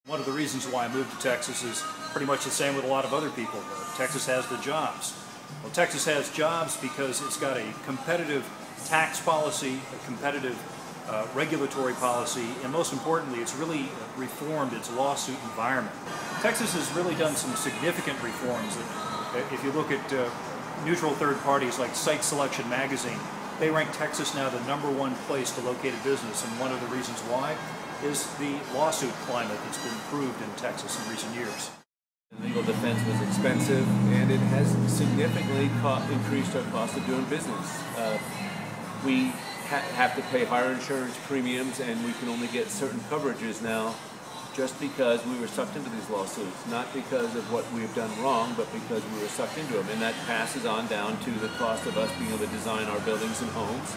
One of the reasons why I moved to Texas is pretty much the same with a lot of other people. Texas has the jobs. Well, Texas has jobs because it's got a competitive tax policy, a competitive regulatory policy, and most importantly, it's really reformed its lawsuit environment. Texas has really done some significant reforms. If you look at neutral third parties like Site Selection Magazine, they rank Texas now the #1 place to locate a business, and one of the reasons why is the lawsuit climate that's been improved in Texas in recent years. Legal defense was expensive, and it has significantly increased our cost of doing business. We have to pay higher insurance premiums, and we can only get certain coverages now just because we were sucked into these lawsuits, not because of what we have done wrong, but because we were sucked into them. And that passes on down to the cost of us being able to design our buildings and homes,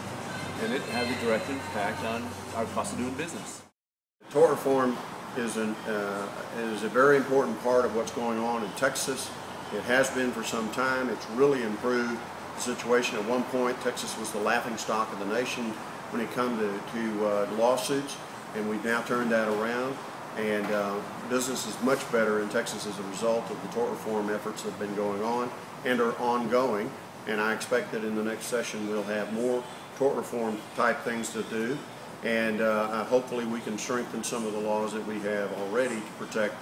and it has a direct impact on our cost of doing business. Tort reform is a very important part of what's going on in Texas. It has been for some time. It's really improved the situation. At one point, Texas was the laughingstock of the nation when it comes to lawsuits, and we've now turned that around. And business is much better in Texas as a result of the tort reform efforts that have been going on and are ongoing. And I expect that in the next session we'll have more tort reform type things to do. And hopefully we can strengthen some of the laws that we have already to protect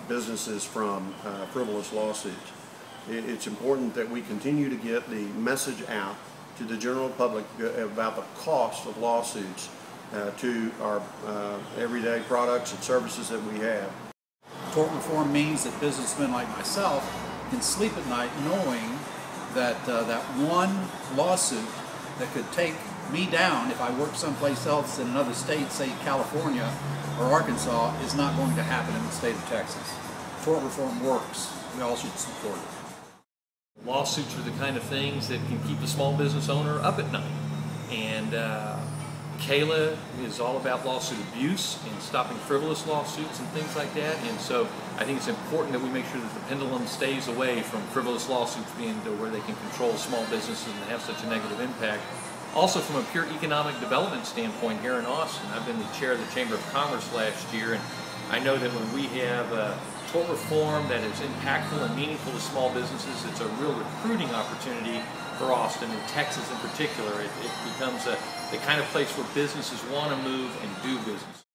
businesses from frivolous lawsuits. It's important that we continue to get the message out to the general public about the cost of lawsuits to our everyday products and services that we have. Tort reform means that businessmen like myself can sleep at night knowing that that one lawsuit that could take me down if I work someplace else in another state, say California or Arkansas, is not going to happen in the state of Texas. Tort reform works. We all should support it. Lawsuits are the kind of things that can keep the small business owner up at night. And CALA is all about lawsuit abuse and stopping frivolous lawsuits and things like that. And so I think it's important that we make sure that the pendulum stays away from frivolous lawsuits being to where they can control small businesses and have such a negative impact. Also, from a pure economic development standpoint here in Austin, I've been the chair of the Chamber of Commerce last year, and I know that when we have tort reform that is impactful and meaningful to small businesses, it's a real recruiting opportunity for Austin and Texas in particular. It becomes the kind of place where businesses want to move and do business.